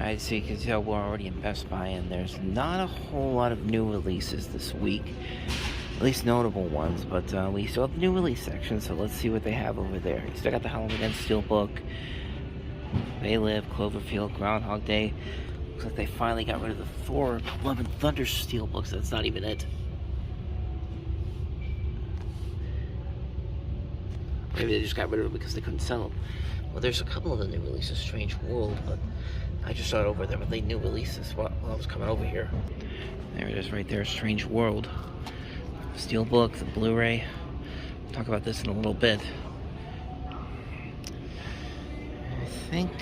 Alright, so you can tell we're already in Best Buy, and there's not a whole lot of new releases this week. At least notable ones, but we still have the new release section, so let's see what they have over there. You still got the Halloween Ends Steelbook, They Live, Cloverfield, Groundhog Day. Looks like they finally got rid of the Thor Love and Thunder Steelbooks. That's not even it. Maybe they just got rid of it because they couldn't sell them. Well, there's a couple of the new releases, Strange World, but I just saw it over there with the new releases while I was coming over here. There it is right there, Strange World. Steelbook, the Blu-ray. I'll talk about this in a little bit. I think...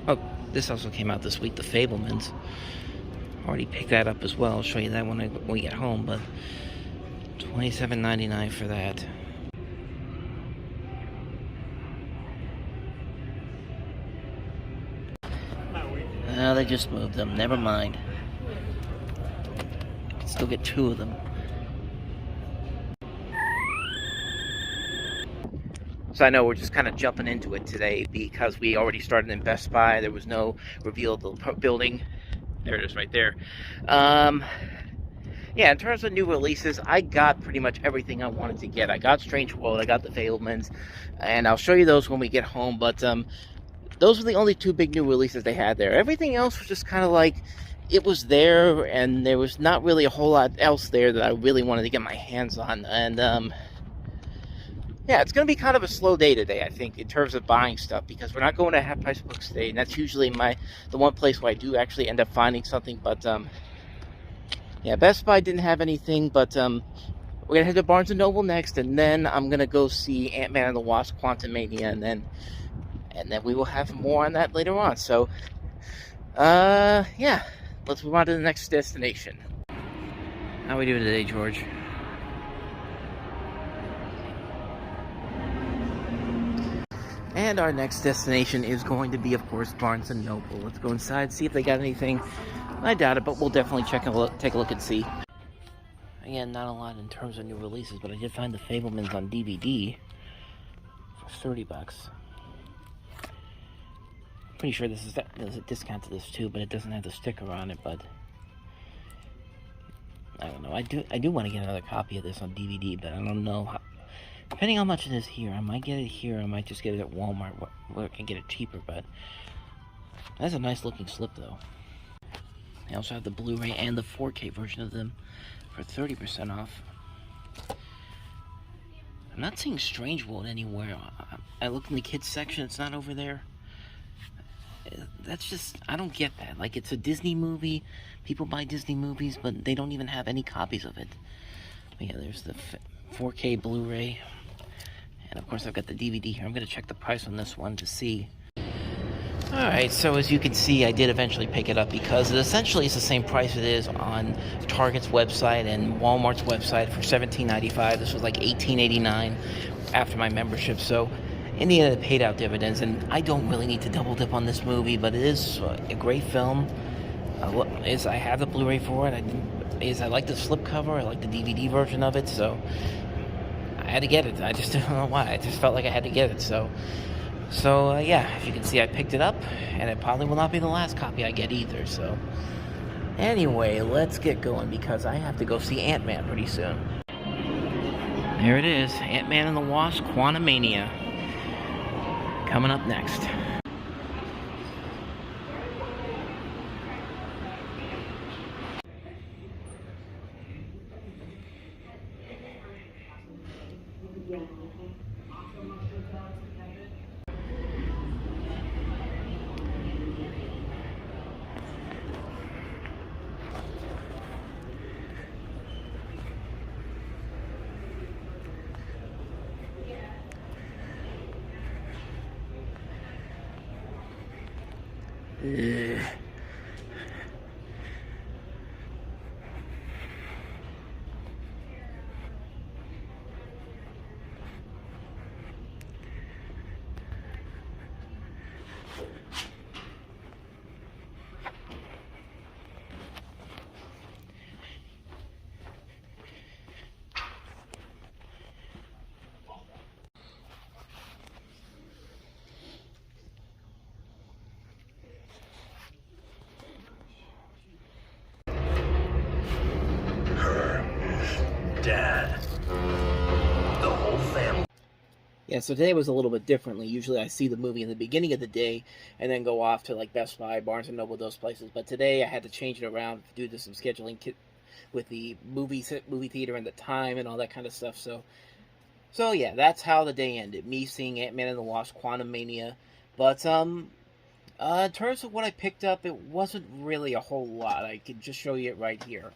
Oh, this also came out this week, The Fabelmans. Already picked that up as well. I'll show you that when we get home, but $27.99 for that. No, they just moved them. Never mind. You can still get 2 of them. So I know we're just kind of jumping into it today because we already started in Best Buy. There was no reveal of the building. There it is right there. Yeah, in terms of new releases, I got pretty much everything I wanted to get. I got Strange World, I got The Fabelmans, and I'll show you those when we get home, but those were the only 2 big new releases they had there. Everything else was just kind of like, it was there, and there was not really a whole lot else there that I really wanted to get my hands on. And, yeah, it's going to be kind of a slow day today, I think, in terms of buying stuff, because we're not going to Half Price Books today, and that's usually the one place where I do actually end up finding something. But, yeah, Best Buy didn't have anything, but we're going to head to Barnes & Noble next, and then I'm going to go see Ant-Man and the Wasp, Quantumania, and then we will have more on that later on. So, yeah, let's move on to the next destination. How are we doing today, George? And our next destination is going to be, of course, Barnes & Noble. Let's go inside, see if they got anything. I doubt it, but we'll definitely take a look and see. Again, not a lot in terms of new releases, but I did find The Fabelmans on DVD for $30. Pretty sure there's a discount to this too, but it doesn't have the sticker on it. But I don't know. I do want to get another copy of this on DVD, but I don't know how, depending on how much it is here. I might get it here. I might just get it at Walmart where I can get it cheaper. But that's a nice looking slip, though. They also have the Blu-ray and the 4K version of them for 30% off. I'm not seeing Strange World anywhere. I looked in the kids section. It's not over there. That's just, I don't get that. Like, it's a Disney movie. People buy Disney movies, but they don't even have any copies of it. But yeah, there's the 4K Blu-ray. And of course, I've got the DVD here. I'm going to check the price on this one to see. Alright, so as you can see, I did eventually pick it up because it essentially is the same price it is on Target's website and Walmart's website for $17.95. This was like $18.89 after my membership. So in the end, it paid out dividends, and I don't really need to double dip on this movie, but it is a great film. I have the Blu-ray for it. I like the slipcover. I like the DVD version of it, so I had to get it. I just don't know why. I just felt like I had to get it. So yeah, as you can see, I picked it up, and it probably will not be the last copy I get either. So anyway, let's get going because I have to go see Ant-Man pretty soon. There it is, Ant-Man and the Wasp, Quantumania. Coming up next. Dad. The whole family. Yeah, so today was a little bit differently. Usually I see the movie in the beginning of the day and then go off to like Best Buy, Barnes & Noble, those places. But today I had to change it around due to some scheduling with the movie theater and the time and all that kind of stuff. So yeah, that's how the day ended. Me seeing Ant-Man and the Wasp, Quantumania. But in terms of what I picked up, it wasn't really a whole lot. I could just show you it right here.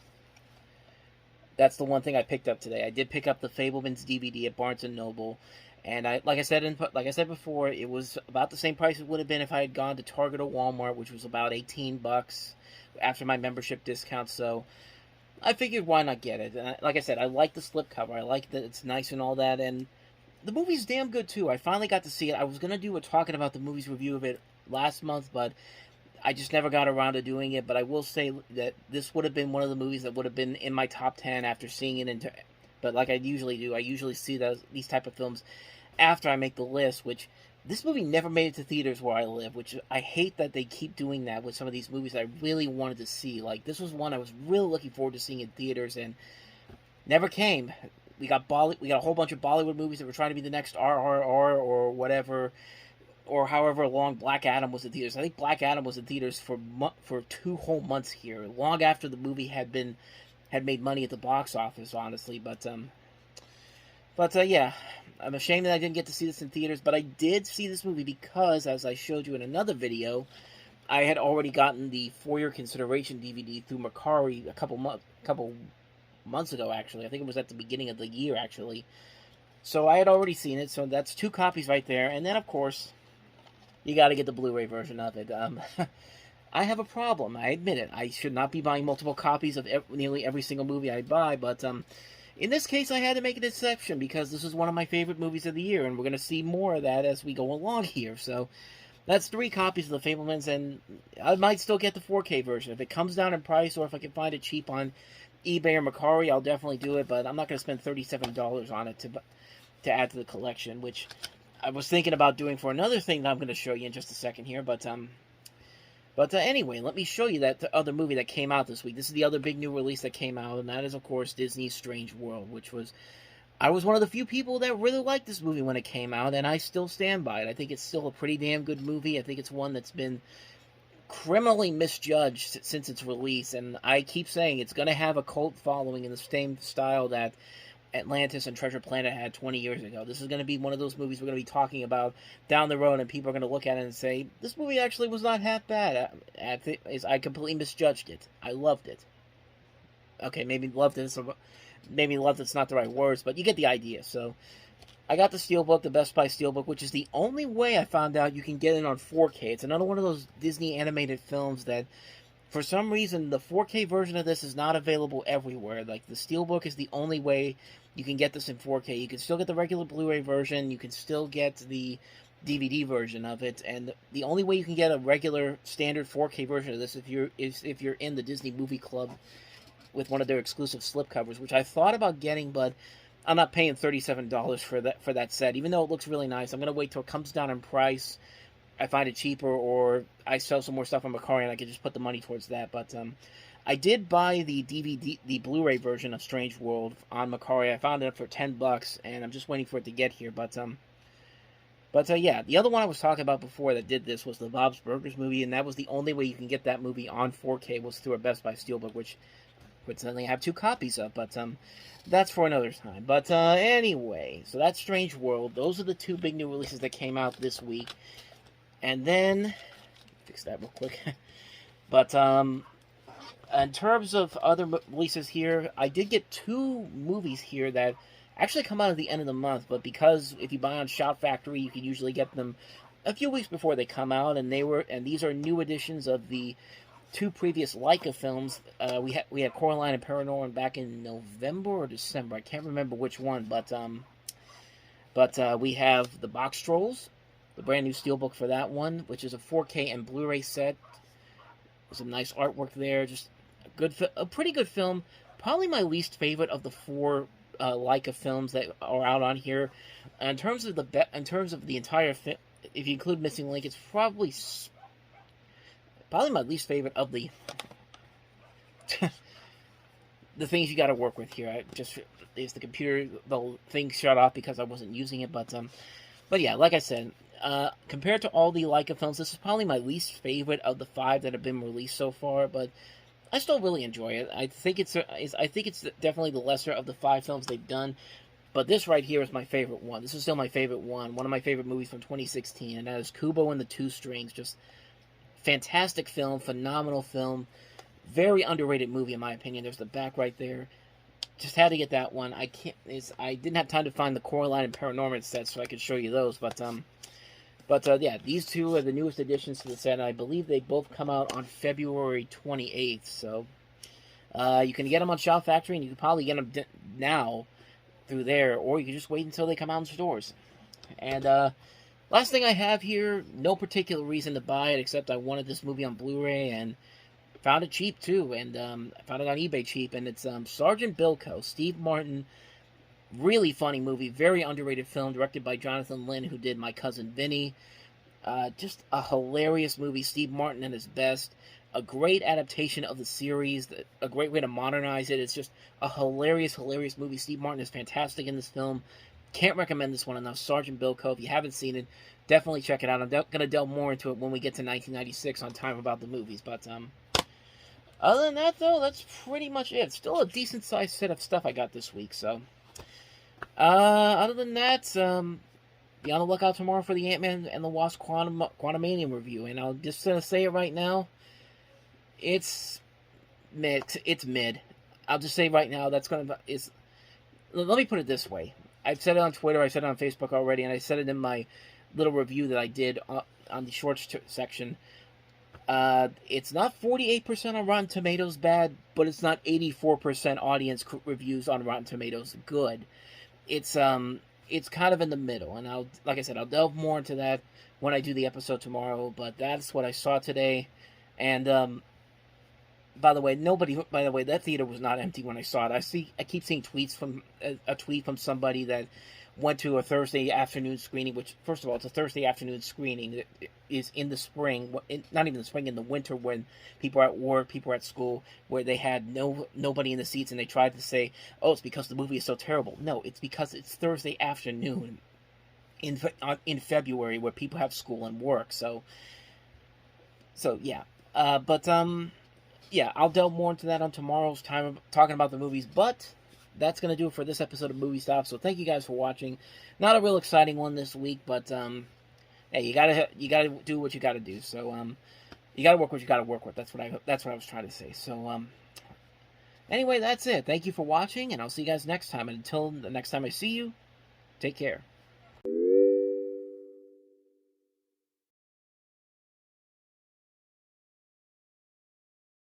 That's the one thing I picked up today. I did pick up the Fabelmans DVD at Barnes & Noble. And like I said before, it was about the same price it would have been if I had gone to Target or Walmart, which was about $18 after my membership discount. So I figured, why not get it? And like I said, I like the slipcover. I like that it's nice and all that, and the movie's damn good too. I finally got to see it. I was gonna do a talking about the movie's review of it last month, but I just never got around to doing it. But I will say that this would have been one of the movies that would have been in my top 10 after seeing it. But like I usually do, I usually see these type of films after I make the list, which this movie never made it to theaters where I live, which I hate that they keep doing that with some of these movies I really wanted to see. Like, this was one I was really looking forward to seeing in theaters, and never came. We got a whole bunch of Bollywood movies that were trying to be the next RRR or whatever, or however long Black Adam was in theaters. I think Black Adam was in theaters for 2 whole months here, long after the movie had made money at the box office, honestly. But yeah, I'm ashamed that I didn't get to see this in theaters, but I did see this movie because, as I showed you in another video, I had already gotten the For Your Consideration DVD through Mercari a couple months ago, actually. I think it was at the beginning of the year, actually. So I had already seen it, so that's 2 copies right there. And then, of course, you got to get the Blu-ray version of it. I have a problem, I admit it. I should not be buying multiple copies of nearly every single movie I buy, but in this case, I had to make an exception because this is one of my favorite movies of the year, and we're going to see more of that as we go along here. So that's 3 copies of The Fabelmans, and I might still get the 4K version. If it comes down in price, or if I can find it cheap on eBay or Mercari, I'll definitely do it, but I'm not going to spend $37 on it to add to the collection, which I was thinking about doing for another thing that I'm going to show you in just a second here, but anyway, let me show you that other movie that came out this week. This is the other big new release that came out, and that is, of course, Disney's Strange World, I was one of the few people that really liked this movie when it came out, and I still stand by it. I think it's still a pretty damn good movie. I think it's one that's been criminally misjudged since its release, and I keep saying it's going to have a cult following in the same style that Atlantis and Treasure Planet had 20 years ago. This is going to be one of those movies we're going to be talking about down the road, and people are going to look at it and say, this movie actually was not half bad. I completely misjudged it. I loved it. Okay, maybe loved it's not the right words, but you get the idea. So I got the Steelbook, the Best Buy Steelbook, which is the only way I found out you can get it on 4K. It's another one of those Disney animated films that, for some reason, the 4K version of this is not available everywhere. Like, the Steelbook is the only way you can get this in 4K. You can still get the regular Blu-ray version. You can still get the DVD version of it. And the only way you can get a regular standard 4K version of this is if you're in the Disney Movie Club with one of their exclusive slipcovers, which I thought about getting, but I'm not paying $37 for that set. Even though it looks really nice, I'm going to wait till it comes down in price. I find it cheaper, or I sell some more stuff on Mercari and I can just put the money towards that. But I did buy the the Blu-ray version of Strange World on Mercari. I found it for $10, and I'm just waiting for it to get here. But yeah, the other one I was talking about before that did this was the Bob's Burgers movie, and that was the only way you can get that movie on 4K was through a Best Buy Steelbook, which coincidentally I have 2 copies of. But that's for another time. But anyway, so that's Strange World. Those are the 2 big new releases that came out this week. And then, fix that real quick. But in terms of other releases here, I did get 2 movies here that actually come out at the end of the month. But because if you buy on Shout Factory, you can usually get them a few weeks before they come out. And these are new editions of the 2 previous Leica films. We had Coraline and Paranorman back in November or December. I can't remember which one. But we have the Box Trolls, the brand new Steelbook for that one, which is a 4K and Blu-ray set. Some nice artwork there. Just a pretty good film. Probably my least favorite of the 4 Leica films that are out on here. In terms of the entire film, if you include Missing Link, it's probably my least favorite of the the things you got to work with here. I just is the computer, the thing shut off because I wasn't using it, but yeah, like I said, compared to all the Leica films, this is probably my least favorite of the 5 that have been released so far. But I still really enjoy it. I think it's definitely the lesser of the 5 films they've done. But this right here is my favorite one. This is still my favorite one. One of my favorite movies from 2016, and that is Kubo and the Two Strings. Just fantastic film, phenomenal film, very underrated movie in my opinion. There's the back right there. Just had to get that one. I didn't have time to find the Coraline and Paranorman sets, so I could show you those. But yeah, these two are the newest additions to the set, and I believe they both come out on February 28th. So you can get them on Shout Factory, and you can probably get them now through there, or you can just wait until they come out in stores. And last thing I have here, no particular reason to buy it except I wanted this movie on Blu-ray and found it cheap too, and I found it on eBay cheap, and it's Sergeant Bilko, Steve Martin, really funny movie, very underrated film, directed by Jonathan Lynn, who did My Cousin Vinny. Just a hilarious movie, Steve Martin at his best. A great adaptation of the series, a great way to modernize it. It's just a hilarious movie. Steve Martin is fantastic in this film. Can't recommend this one enough. Sergeant Bilko, if you haven't seen it, definitely check it out. I'm going to delve more into it when we get to 1996 on Time About the Movies. But other than that, though, that's pretty much it. Still a decent-sized set of stuff I got this week. So other than that, be on the lookout tomorrow for the Ant-Man and the Wasp Quantumania review. And I'll just say it right now. It's mid. It's mid. I'll just say right now let me put it this way. I've said it on Twitter, I said it on Facebook already, and I said it in my little review that I did on the shorts section. It's not 48% on Rotten Tomatoes bad, but it's not 84% audience reviews on Rotten Tomatoes good. It's kind of in the middle, and like I said, I'll delve more into that when I do the episode tomorrow. But that's what I saw today, and by the way, that theater was not empty when I saw it. I keep seeing tweets from a tweet from somebody that went to a Thursday afternoon screening, which, first of all, it's a Thursday afternoon screening. It is in the spring, not even the spring, in the winter when people are at work, people are at school, where they had nobody in the seats, and they tried to say, oh, it's because the movie is so terrible. No, it's because it's Thursday afternoon in February where people have school and work. So yeah. Yeah, I'll delve more into that on tomorrow's time, talking about the movies, but that's going to do it for this episode of Movie Stop. So thank you guys for watching. Not a real exciting one this week, but hey, you gotta do what you gotta do. So you gotta work what you gotta work with. That's what I was trying to say. So anyway, that's it. Thank you for watching, and I'll see you guys next time. And until the next time I see you, take care.